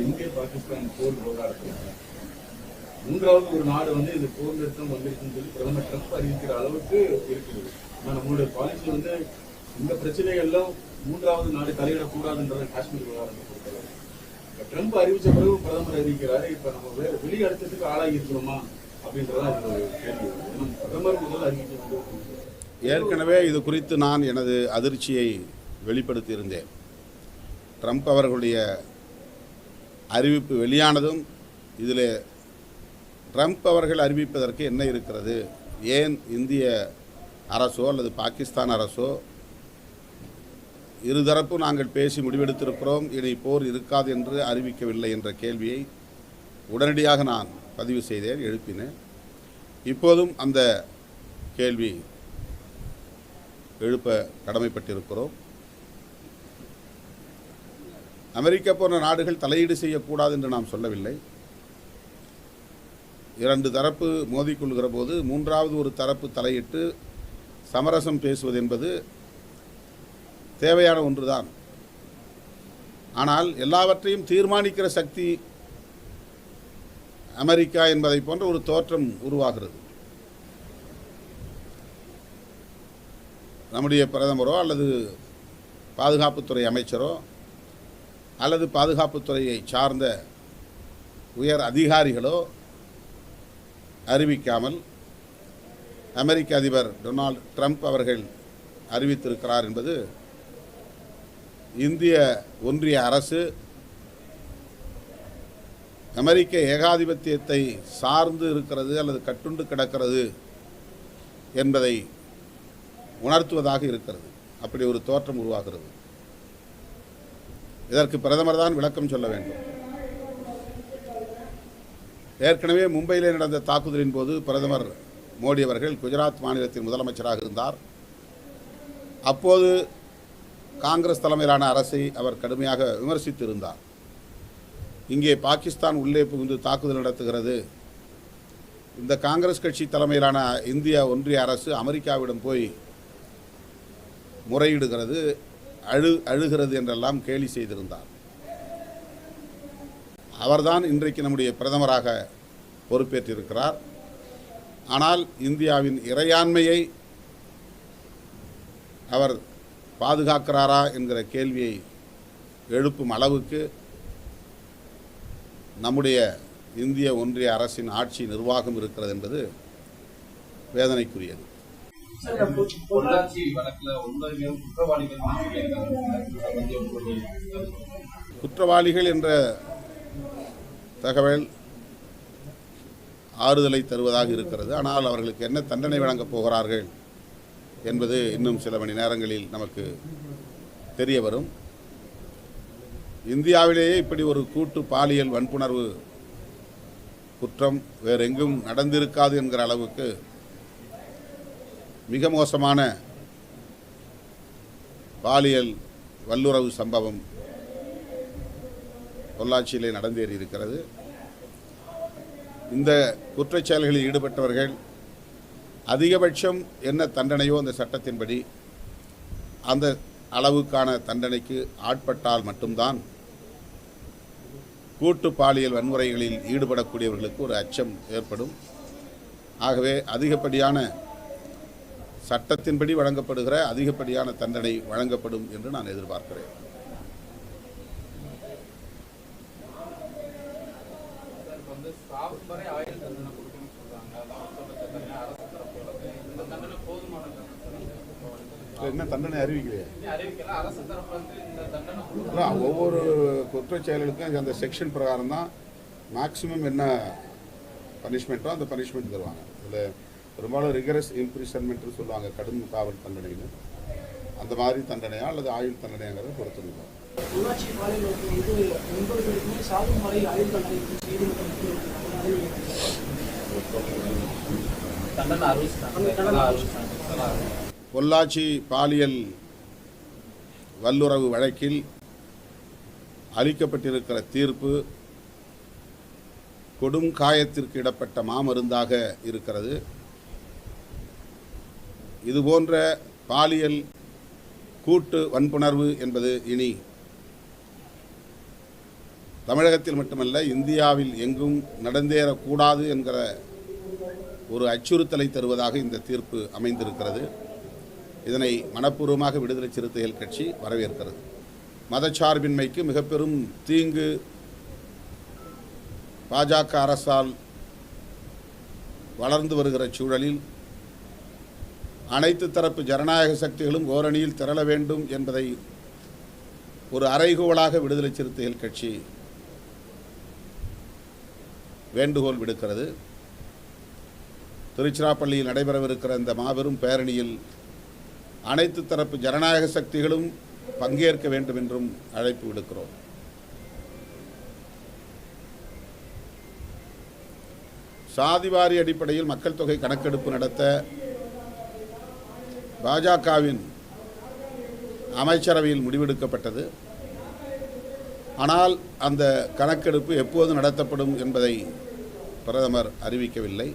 இந்திய பாகிஸ்தான் போர் விவகாரத்தில் மூன்றாவது ஒரு நாடு வந்து இந்த போர் நிறுத்தம் வந்திருக்குன்னு சொல்லி பிரதமர் ட்ரம்ப் அறிவிக்கிற அளவுக்கு இருக்குது. ஆனால் நம்மளுடைய பாலிசி வந்து இந்த பிரச்சனைகள்லாம் மூன்றாவது நாடு தலையிடக்கூடாதுன்றது காஷ்மீர் விவகாரத்தை பொறுத்தவரை. ட்ரம்ப் அறிவிச்ச பிறகு பிரதமர் அறிவிக்கிறாரு. இப்ப நம்ம வேற வெளி அழுத்தத்துக்கு ஆளாகி இருக்கிறோமா அப்படின்றதான் இது ஒரு கேள்வி. பிரதமர் முதல் அறிவிக்க ஏற்கனவே இது குறித்து நான் எனது அதிர்ச்சியை வெளிப்படுத்தியிருந்தேன். ட்ரம்ப் அவர்களுடைய அறிவிப்பு வெளியானதும் இதில் ட்ரம்ப் அவர்கள் அறிவிப்பதற்கு என்ன இருக்கிறது, ஏன் இந்திய அரசோ அல்லது பாகிஸ்தான் அரசோ இருதரப்பும் நாங்கள் பேசி முடிவெடுத்திருக்கிறோம், இனி போர் இருக்காது என்று அறிவிக்கவில்லை என்ற கேள்வியை உடனடியாக நான் பதிவு செய்தேன், எழுப்பினேன். இப்போதும் அந்த கேள்வி எழுப்ப கடமைப்பட்டிருக்கிறோம். அமெரிக்கா போன்ற நாடுகள் தலையீடு செய்யக்கூடாது என்று நாம் சொல்லவில்லை. இரண்டு தரப்பு மோதிக்கொள்கிற போது மூன்றாவது ஒரு தரப்பு தலையிட்டு சமரசம் பேசுவது என்பது தேவையான ஒன்றுதான். ஆனால் எல்லாவற்றையும் தீர்மானிக்கிற சக்தி அமெரிக்கா என்பதை போன்ற ஒரு தோற்றம் உருவாகிறது. நம்முடைய பிரதமரோ அல்லது பாதுகாப்புத்துறை அமைச்சரோ அல்லது பாதுகாப்புத்துறையை சார்ந்த உயர் அதிகாரிகளோ அறிவிக்காமல் அமெரிக்க அதிபர் டொனால்டு ட்ரம்ப் அவர்கள் அறிவித்திருக்கிறார் என்பது இந்திய ஒன்றிய அரசு அமெரிக்க ஏகாதிபத்தியத்தை சார்ந்து இருக்கிறது அல்லது கட்டுண்டு கிடக்கிறது என்பதை உணர்த்துவதாக இருக்கிறது. அப்படி ஒரு தோற்றம் உருவாகிறது. இதற்கு பிரதமர் தான் விளக்கம் சொல்ல வேண்டும். ஏற்கனவே மும்பையிலே நடந்த தாக்குதலின் போது பிரதமர் மோடி அவர்கள் குஜராத் மாநிலத்தின் முதலமைச்சராக இருந்தார். அப்போது காங்கிரஸ் தலைமையிலான அரசை அவர் கடுமையாக விமர்சித்திருந்தார். இங்கே பாகிஸ்தான் உள்ளே புகுந்து தாக்குதல் நடத்துகிறது, இந்த காங்கிரஸ் கட்சி தலைமையிலான இந்திய ஒன்றிய அரசு அமெரிக்காவிடம் போய் முறையிடுகிறது, அழுகிறது என்றெல்லாம் கேலி செய்திருந்தார். அவர்தான் இன்றைக்கு நம்முடைய பிரதமராக பொறுப்பேற்றிருக்கிறார். ஆனால் இந்தியாவின் இறையாண்மையை அவர் பாதுகாக்கிறாரா என்கிற கேள்வியை எழுப்பும் அளவுக்கு நம்முடைய இந்திய ஒன்றிய அரசின் ஆட்சி நிர்வாகம் இருக்கிறது என்பது வேதனைக்குரியது. குற்றவாளிகள் என்ற தகவல் ஆறுதலை தருவதாக இருக்கிறது. ஆனால் அவர்களுக்கு என்ன தண்டனை வழங்கப் போகிறார்கள் என்பது இன்னும் சில மணி நேரங்களில் நமக்கு தெரிய வரும். இந்தியாவிலேயே இப்படி ஒரு கூட்டு பாலியல் வன்புணர்வு குற்றம் வேறெங்கும் நடந்திருக்காது என்கிற அளவுக்கு மிக மோசமான பாலியல் வல்லுறவு சம்பவம் பொள்ளாச்சியிலே நடந்தேறி இருக்கிறது. இந்த குற்றச்செயல்களில் ஈடுபட்டவர்கள் அதிகபட்சம் என்ன தண்டனையோ அந்த சட்டத்தின்படி அந்த அளவுக்கான தண்டனைக்கு ஆட்பட்டால் மட்டும்தான் கூட்டு பாலியல் வன்முறைகளில் ஈடுபடக்கூடியவர்களுக்கு ஒரு அச்சம் ஏற்படும். ஆகவே அதிகப்படியான சட்டத்தின்படி வழங்கப்படுகிற அதிகப்படியான தண்டனை வழங்கப்படும் என்று நான் எதிர்பார்க்கிறேன். என்ன தண்டனை அறிவிக்கலையே? ஒவ்வொரு குற்றச்செயலுக்கும் அந்த செக்ஷன் பிரகாரம் தான் மேக்சிமம் என்ன பனிஷ்மெண்ட்டோ அந்த பனிஷ்மெண்ட் தருவாங்க. இதில் பெரும்பாலும் ரிகரஸ் இம்ப்ரிசன்மெண்ட்னு சொல்லுவாங்க, கடும் காவல் தண்டனைன்னு. அந்த மாதிரி தண்டனையா அல்லது ஆயுள் தண்டனைங்கிறத பொறுத்துருக்கோம். பொள்ளாச்சி பாலியல் வல்லுறவு வழக்கில் அளிக்கப்பட்டிருக்கிற தீர்ப்பு கொடும் காயத்திற்கு இடப்பட்ட மாமருந்தாக இருக்கிறது. இதுபோன்ற பாலியல் கூட்டு வன்புணர்வு என்பது இனி தமிழகத்தில் மட்டுமல்ல இந்தியாவில் எங்கும் நடந்தேறக்கூடாது என்கிற ஒரு அச்சுறுத்தலை தருவதாக இந்த தீர்ப்பு அமைந்திருக்கிறது. இதனை மனப்பூர்வமாக விடுதலை சிறுத்தைகள் கட்சி வரவேற்கிறது. மதச்சார்பின்மைக்கு மிக பெரும் தீங்கு பாஜக அரசால் வளர்ந்து வருகிற சூழலில் அனைத்து தரப்பு ஜனநாயக சக்திகளும் ஓரணியில் திரள வேண்டும் என்பதை ஒரு அறைகோலாக விடுதலை சிறுத்தைகள் கட்சி வேண்டுகோள் விடுக்கிறது. திருச்சிராப்பள்ளியில் நடைபெறவிருக்கிற இந்த மாபெரும் பேரணியில் அனைத்து தரப்பு ஜனநாயக சக்திகளும் பங்கேற்க வேண்டும் என்றும் அழைப்பு விடுக்கிறோம். சாதிவாரி அடிப்படையில் மக்கள் தொகை கணக்கெடுப்பு நடத்த பாஜகவின் அமைச்சரவையில் முடிவெடுக்கப்பட்டது. ஆனால் அந்த கணக்கெடுப்பு எப்போது நடத்தப்படும் என்பதை பிரதமர் அறிவிக்கவில்லை.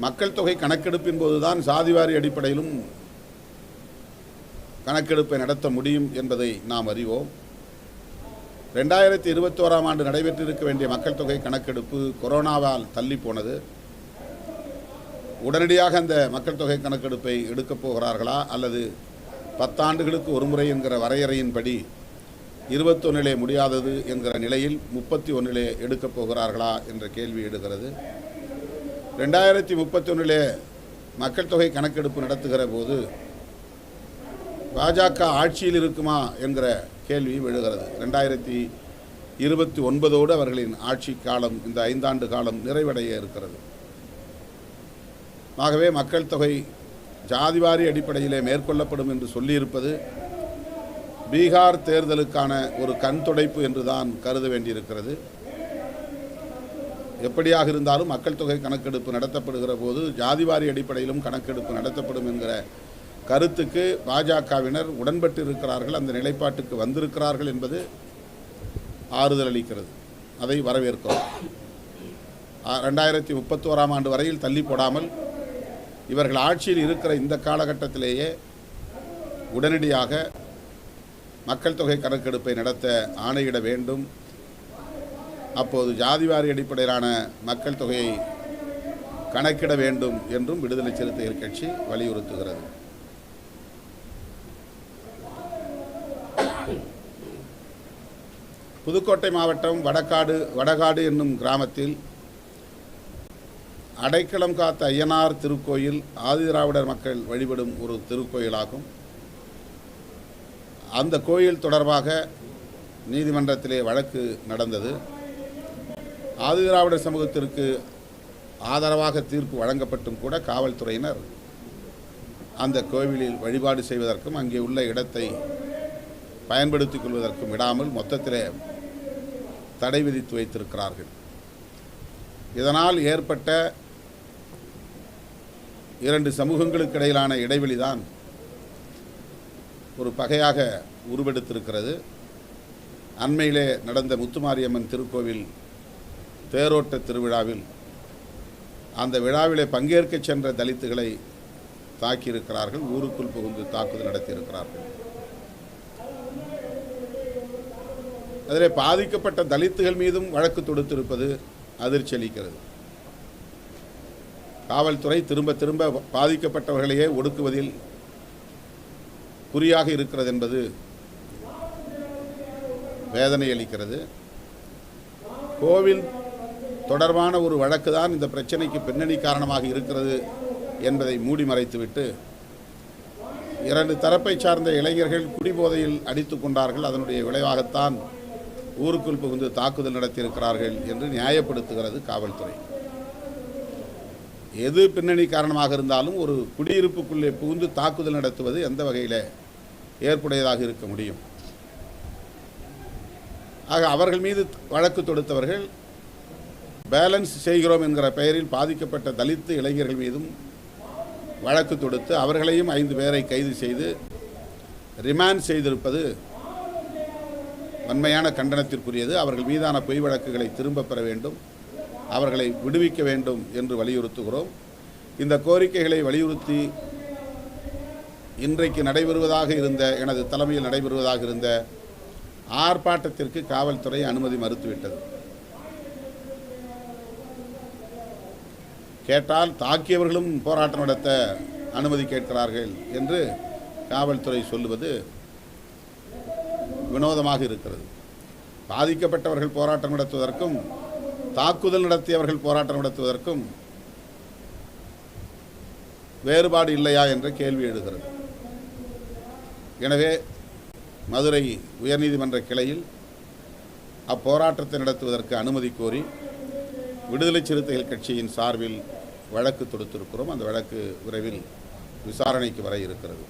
மக்கள் தொகை கணக்கெடுப்பின் போதுதான் சாதிவாரி அடிப்படையிலும் கணக்கெடுப்பை நடத்த முடியும் என்பதை நாம் அறிவோம். 2021ஆம் ஆண்டு நடைபெற்றிருக்க வேண்டிய மக்கள் தொகை கணக்கெடுப்பு கொரோனாவால் தள்ளி போனது. உடனடியாக அந்த மக்கள் தொகை கணக்கெடுப்பை எடுக்கப் போகிறார்களா அல்லது 10 ஆண்டுகளுக்கு ஒரு முறை என்கிற வரையறையின்படி 21 முடியாதது என்கிற நிலையில் 31 எடுக்கப் போகிறார்களா என்ற கேள்வி எழுகிறது. 2031 மக்கள் தொகை கணக்கெடுப்பு நடத்துகிற போது பாஜக ஆட்சியில் இருக்குமா என்கிற கேள்வி எழுகிறது. 2029ஓடு அவர்களின் ஆட்சி காலம், இந்த 5 ஆண்டு காலம் நிறைவடைய இருக்கிறது. ஆகவே மக்கள் தொகை ஜாதிவாரி அடிப்படையிலே மேற்கொள்ளப்படும் என்று சொல்லியிருப்பது பீகார் தேர்தலுக்கான ஒரு கண் துடைப்பு என்றுதான் கருத வேண்டியிருக்கிறது. எப்படியாக இருந்தாலும் மக்கள் தொகை கணக்கெடுப்பு நடத்தப்படுகிற போது ஜாதிவாரி அடிப்படையிலும் கணக்கெடுப்பு நடத்தப்படும் என்கிற கருத்துக்கு பாஜகவினர் உடன்பட்டு இருக்கிறார்கள், அந்த நிலைப்பாட்டுக்கு வந்திருக்கிறார்கள் என்பது ஆறுதல் அளிக்கிறது. அதை வரவேற்கிறோம். 2031ஆம் ஆண்டு வரையில் தள்ளி போடாமல் இவர்கள் ஆட்சியில் இருக்கிற இந்த காலகட்டத்திலேயே உடனடியாக மக்கள் தொகை கணக்கெடுப்பை நடத்த ஆணையிட வேண்டும். அப்போது ஜாதிவாரி அடிப்படையிலான மக்கள் தொகையை கணக்கிட வேண்டும் என்றும் விடுதலை சிறுத்தைகள் கட்சி வலியுறுத்துகிறது. புதுக்கோட்டை மாவட்டம் வடகாடு என்னும் கிராமத்தில் அடைக்கலம் காத்த ஐயனார் திருக்கோயில் ஆதிதிராவிடர் மக்கள் வழிபடும் ஒரு திருக்கோயிலாகும். அந்த கோயில் தொடர்பாக நீதிமன்றத்திலே வழக்கு நடந்தது. ஆதிதிராவிடர் சமூகத்திற்கு ஆதரவாக தீர்ப்பு வழங்கப்பட்டும் கூட காவல்துறையினர் அந்த கோவிலில் வழிபாடு செய்வதற்கும் அங்கே உள்ள இடத்தை பயன்படுத்திக் கொள்வதற்கும் விடாமல் மொத்தத்திலே தடை விதித்து வைத்திருக்கிறார்கள். இதனால் ஏற்பட்ட 2 சமூகங்களுக்கு இடையிலான இடைவெளிதான் ஒரு பகையாக உருவெடுத்திருக்கிறது. அண்மையிலே நடந்த முத்துமாரியம்மன் திருக்கோவில் தேரோட்ட திருவிழாவில் அந்த விழாவிலே பங்கேற்க சென்ற தலித்துகளை தாக்கியிருக்கிறார்கள், ஊருக்குள் புகுந்து தாக்குதல் நடத்தியிருக்கிறார்கள். அதிலே பாதிக்கப்பட்ட தலித்துகள் மீதும் வழக்கு தொடுத்திருப்பது அதிர்ச்சி அளிக்கிறது. காவல்துறை திரும்ப பாதிக்கப்பட்டவர்களையே ஒடுக்குவதில் குறியாக இருக்கிறது என்பது வேதனை அளிக்கிறது. கோவில் தொடர்பான ஒரு வழக்கு தான் இந்த பிரச்சனைக்கு பின்னணி காரணமாக இருக்கிறது என்பதை மூடி மறைத்துவிட்டு 2 தரப்பை சார்ந்த இளைஞர்கள் குடிபோதையில் அடித்து கொண்டார்கள், அதனுடைய விளைவாகத்தான் ஊருக்குள் புகுந்து தாக்குதல் நடத்தியிருக்கிறார்கள் என்று நியாயப்படுத்துகிறது காவல்துறை. எது பின்னணி காரணமாக இருந்தாலும் ஒரு குடியிருப்புக்குள்ளே புகுந்து தாக்குதல் நடத்துவது எந்த வகையில் ஏற்புடையதாக இருக்க முடியும்? ஆக அவர்கள் மீது வழக்கு தொடுத்தவர்கள் பேலன்ஸ் செய்கிறோம் என்கிற பெயரில் பாதிக்கப்பட்ட தலித்து இளைஞர்கள் மீதும் வழக்கு தொடுத்து அவர்களையும் 5 பேரை கைது செய்து ரிமாண்ட் செய்திருப்பது வன்மையான கண்டனத்திற்குரியது. அவர்கள் மீதான பொய் வழக்குகளை திரும்ப பெற வேண்டும், அவர்களை விடுவிக்க வேண்டும் என்று வலியுறுத்துகிறோம். இந்த கோரிக்கைகளை வலியுறுத்தி இன்றைக்கு நடைபெறுவதாக இருந்த, எனது தலைமையில் நடைபெறுவதாக இருந்த ஆர்ப்பாட்டத்திற்கு காவல்துறை அனுமதி மறுத்துவிட்டது. கேட்டால் தாக்கியவர்களும் போராட்டம் நடத்த அனுமதி கேட்கிறார்கள் என்று காவல்துறை சொல்லுவது வினோதமாக இருக்கிறது. பாதிக்கப்பட்டவர்கள் போராட்டம் நடத்துவதற்கும் தாக்குதல் நடத்தியவர்கள் போராட்டம் நடத்துவதற்கும் வேறுபாடு இல்லையா என்ற கேள்வி எழுகிறது. எனவே மதுரை உயர்நீதிமன்ற கிளையில் அப்போராட்டத்தை நடத்துவதற்கு அனுமதி கோரி விடுதலை சிறுத்தைகள் கட்சியின் சார்பில் வழக்கு தொடுத்திருக்கிறோம். அந்த வழக்கு விரைவில் விசாரணைக்கு வர இருக்கிறது.